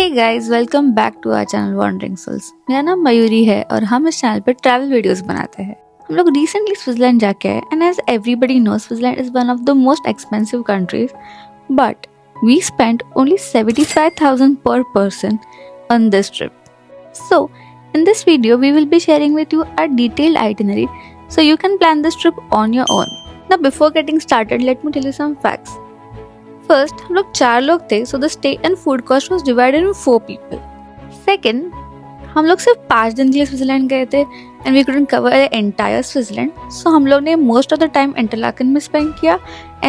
Hey guys, welcome back to our channel wandering souls. मेरा नाम मयूरी है और हम इस चैनल पर ट्रैवल वीडियोस बनाते हैं। हम लोग रिसेंटली स्विट्जरलैंड जाके आए and as everybody knows Switzerland is one of the most expensive countries, but we spent only 75,000 per person on this trip. So, in this video, we will be sharing with you our detailed itinerary so you can plan this trip on your own. Now, before getting started, let me tell you some facts. First, हम लोग 4 लोग थे, so the stay and food cost was divided in 4 people. Second, हम लोग सिर्फ 5 दिन के लिए स्विट्जरलैंड गए थे and we couldn't cover the entire Switzerland. So हम लोग ने most of the time Interlaken में spend किया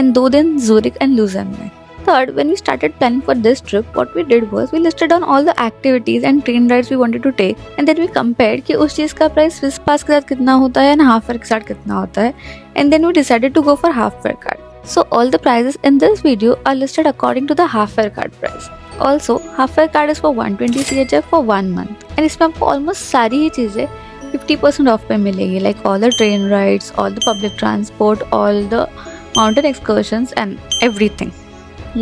and 2 दिन Zurich and Lucerne में. Third, when we started planning for this trip, what we did was we listed down all the activities and train rides we wanted to take, and then we compared कि उस चीज़ का price Swiss पास के साथ कितना होता है and half fair के साथ कितना होता है, and then we decided to go for half fare card. So all the prices in this video are listed according to the half fare card price. Also, half fare card is for 120 CHF for 1 month, and इसमें आपको almost सारी ही चीज़ें 50% of पे मिलेगी, like all the train rides, all the public transport, all the mountain excursions and everything.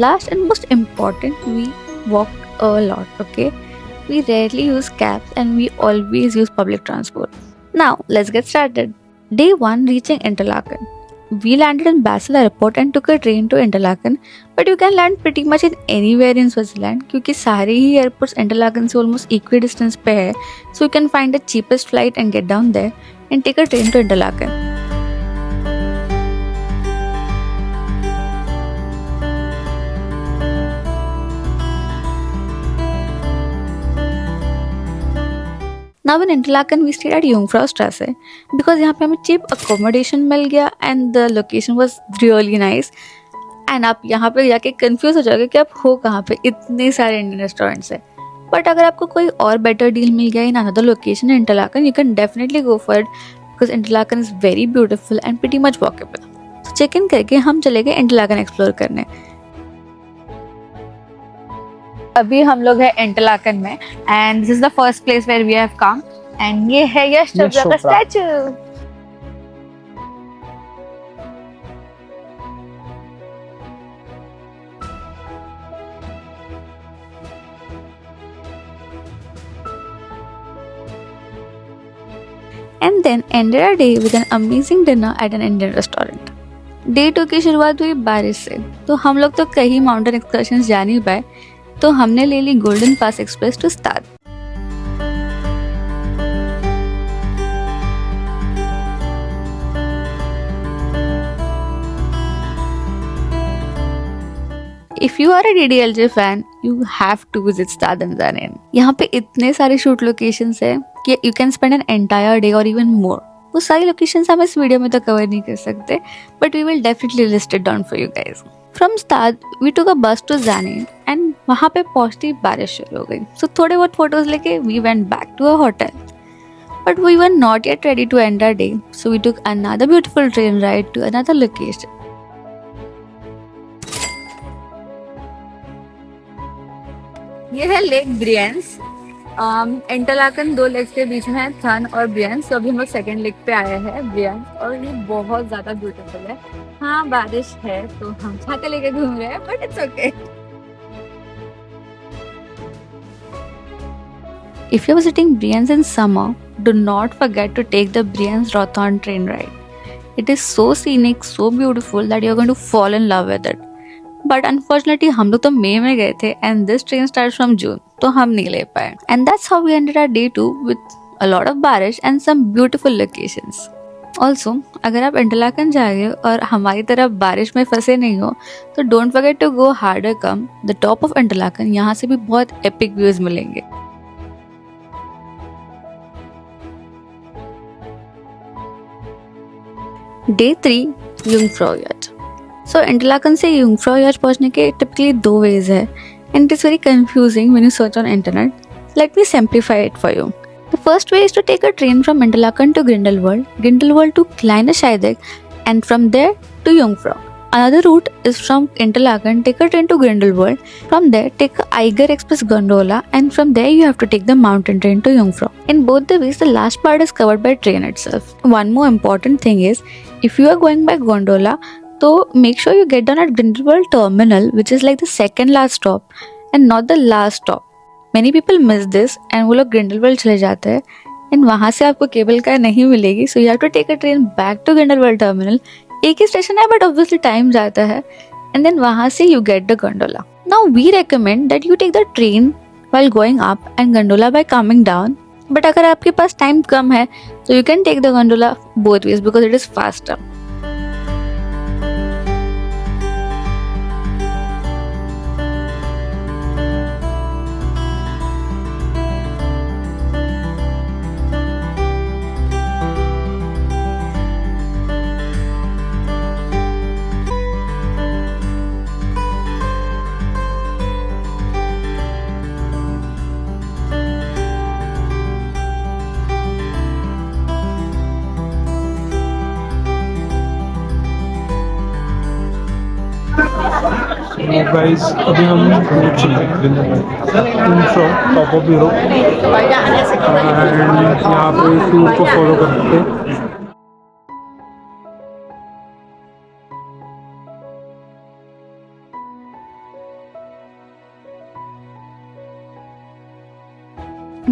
Last and most important, we walk a lot, okay? We rarely use cabs and we always use public transport. Now, let's get started. Day 1, reaching Interlaken. We landed in Basel airport and took a train to Interlaken, but you can land pretty much in anywhere in Switzerland क्योंकि सारे ही airports Interlaken से almost equidistance पे है, so you can find the cheapest flight and get down there and take a train to Interlaken. Now in Interlaken we stayed at Jungfraustrasse because यहाँ पे हमें cheap accommodation मिल गया and the location was really nice. And आप यहाँ पे जाके confuse हो जाओगे कि आप हो कहाँ पे, इतने सारे Indian restaurants हैं. But अगर आपको कोई और better deal मिल गया in another location in Interlaken, you can definitely go for it because Interlaken is very beautiful and pretty much walkable. So check in करके हम चले गए Interlaken explore करने. अभी हम लोग है इंटरलाकन में and this is the first place where we have come and ये है यश चोपड़ा का statue. And then ended our day with an amazing dinner at an Indian restaurant. Day 2 की शुरुआत हुई बारिश से, तो हम लोग तो कहीं माउंटेन एक्सकर्शंस जा नहीं पाए, तो हमने ले ली golden pass express to Staad. If you are a DDLJ fan, you have to visit Stad and Zanen. यहाँ पे इतने सारे शूट लोकेशंस हैं कि you can spend an entire day or even more. वो सारी लोकेशंस हम इस वीडियो में तो कवर नहीं कर सकते, but we will definitely list it down for you guys. From Stad, we took a bus to Zanen and वहाँ पे पहुँचते ही बारिश शुरू हो गई. So थोड़े बहुत फोटोज लेके we went back to our hotel. But we were not yet ready to end our day, so we took another beautiful train ride to another location. ये है लेक ब्रियंस. इंटरलाकन 2 लेक्स के बीच में है, थन और ब्रियंस. तो अभी हम लोग सेकेंड लेक पे आए हैं ब्रियंस, और ये बहुत ज्यादा ब्यूटीफुल है. हाँ, बारिश है तो हम छाते लेके घूम रहे हैं, but it's okay. If you're visiting Brienz in summer, do not forget to take the Brienz Rothorn train ride. It is so scenic, so beautiful that you're going to fall in love with it. But unfortunately हम लोग तो मई में गए थे and this train starts from June, तो हम नहीं ले पाए. And that's how we ended our day 2 with a lot of बारिश and some beautiful locations. Also, अगर आप इंटरलाकन जाओगे और हमारी तरह बारिश में फंसे नहीं हो, तो don't forget to go Harder Kulm the top of Interlaken. यहाँ से भी बहुत एपिक व्यूज मिलेंगे. Day 3, Jungfraujoch. So इंटरलाकन से Jungfraujoch पहुँचने के टिपिकली 2 वेज है and it is very confusing when you search on internet. Let me simplify it for you. The first way is to take a train from Interlaken to Grindelwald, Grindelwald to Kleine Scheidegg, and from there to Jungfrau. Another route is from Interlaken, take a train to Grindelwald, from there take a Eiger Express gondola, and from there you have to take the mountain train to Jungfrau. In both the ways, the last part is covered by train itself. One more important thing is, if you are going by gondola, so make sure you get down at Grindelwald terminal, which is like the second last stop and not the last stop. Many people miss this and वो लोग ग्रिंडलवेल्ड चले जाते हैं and वहाँ से आपको cable car नहीं मिलेगी, so you have to take a train back to Grindelwald terminal. एक ही स्टेशन है बट ऑब्वियसली टाइम जाता है एंड देन वहाँ से you get the gondola. Now we recommend that you take the train while going up and gondola by coming down. But अगर आपके पास time कम है तो you can take the gondola both ways because it is faster. Guys अभी हम पहुंच चुके हैं top of Europe and यहाँ पे टूर को फॉलो करते हैं.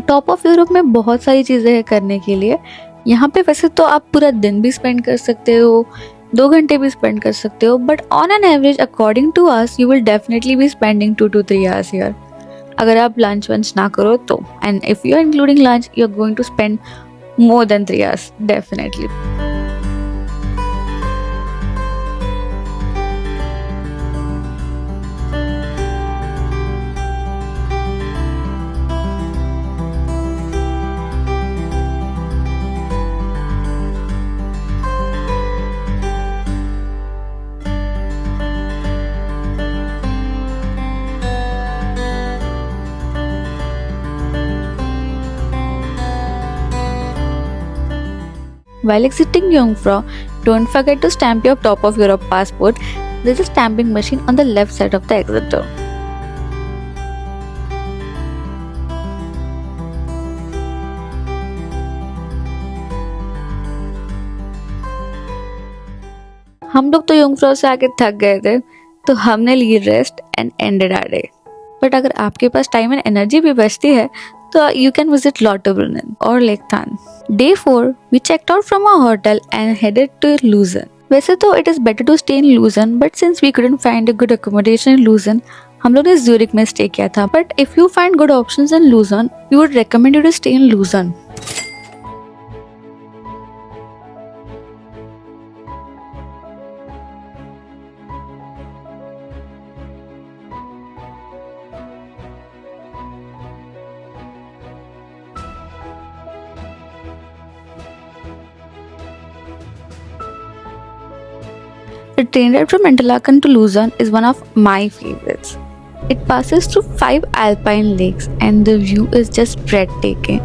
टॉप ऑफ यूरोप में बहुत सारी चीज़ें हैं करने के लिए. यहाँ पे वैसे तो आप पूरा दिन भी स्पेंड कर सकते हो, 2 घंटे भी स्पेंड कर सकते हो, but on an average according to us you will definitely be spending 2 to 3 hours here अगर आप लंच वंच ना करो तो. And if you are including lunch you are going to spend more than 3 hours definitely. While exiting Jungfrau, don't forget to stamp your top of Europe passport. There's a stamping machine on the left side of the exit door. हम लोग तो Jungfrau से आके थक गए थे तो हमने ली rest and ended our day. But अगर आपके पास टाइम एंड एनर्जी भी बचती है तो you can visit Lauterbrunnen or Lake Thun. Day 4, we checked out from our hotel and headed to Lucerne. वैसे तो it is better to stay in Lucerne, but since we couldn't find a good accommodation in Lucerne, हम लोग ने Zurich में stay किया था. But if you find good options in Lucerne, we would recommend you to stay in Lucerne. The train ride from Interlaken to Lucerne is one of my favorites. It passes through 5 alpine lakes and the view is just breathtaking.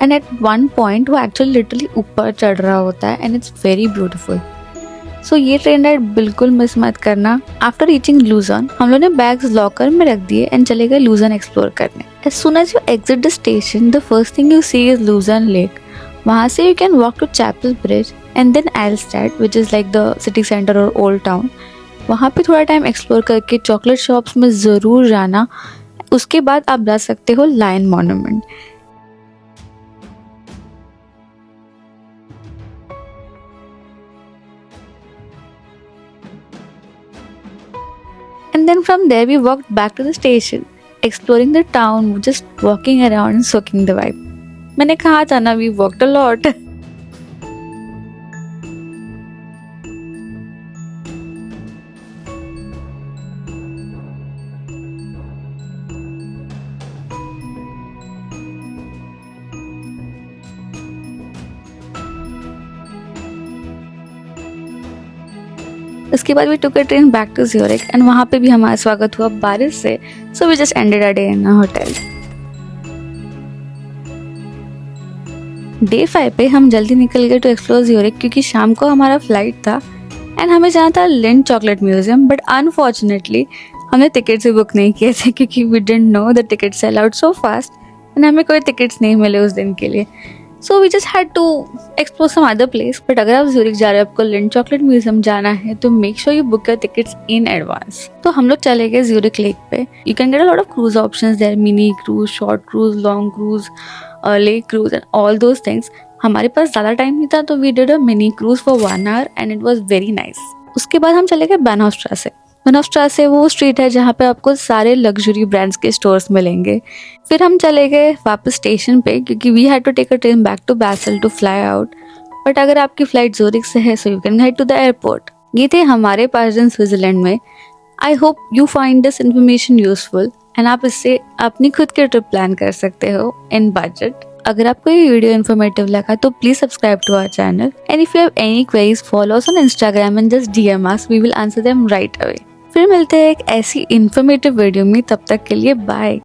And at one point वो actually literally ऊपर चढ़ रहा होता है and it's very beautiful. So ये train ride बिल्कुल miss मत करना. After reaching Lucerne, हम लोग ने bags locker में रख दिए and चले गए Lucerne explore करने. As soon as you exit the station, the first thing you see is Lucerne Lake. वहाँ से you can walk to Chapel Bridge and then Alstad, which is like the city center or old town. वहाँ पे थोड़ा time explore करके chocolate shops में ज़रूर जाना. उसके बाद आप जा सकते हो lion monument. And then from there we walked back to the station, exploring the town, just walking around and soaking the vibe. मैंने कहा था ना, we walked a lot. उसके बाद we took a train back to Zurich and वहाँ पे भी हमारा स्वागत हुआ बारिश से. So we just ended a day in a hotel. Day 5 पे हम जल्दी निकल गए टू एक्सप्लोर ज्यूरिक क्योंकि शाम को हमारा फ्लाइट था एंड हमें जाना था Lindt chocolate museum. But unfortunately हमने टिकट्स भी बुक नहीं किए थे क्योंकि we didn't know the ticket sell out so fast and हमें कोई टिकट्स नहीं मिले उस दिन के लिए. So we just had to explore some other place. But अगर आप ज्यूरिख जा रहे हो, आपको लिंड चॉकलेट म्यूजियम जाना है, तो make sure you book your tickets in advance. तो हम लोग चले गए ज्यूरिख लेक पे. You can get a lot of cruise options there, mini cruise, short cruise, long cruise, lake cruise and all those things. हमारे पास ज़्यादा time नहीं था, तो we did a mini cruise for 1 hour and it was very nice. उसके बाद हम चले गए बानहॉफस्ट्रासे. बानहॉफस्ट्रासे वो स्ट्रीट है जहाँ पे आपको सारे लग्जरी ब्रांड्स के स्टोर्स मिलेंगे. फिर हम चले गए वापस स्टेशन पे, क्योंकि we had to take a train back to Basel to fly out. But अगर आपकी फ्लाइट ज्यूरिख से है, so you can head to the airport. ये थे हमारे 5 दिन स्विट्जरलैंड में. I hope you find this information useful and आप इससे अपनी खुद की ट्रिप प्लान कर सकते हो इन बजट. अगर आपको ये वीडियो इन्फॉर्मेटिव लगा तो please subscribe to our channel. And if you have any queries, follow us on Instagram and just DM us. We will answer them right away. फिर मिलते हैं एक ऐसी इन्फॉर्मेटिव वीडियो में. तब तक के लिए बाय.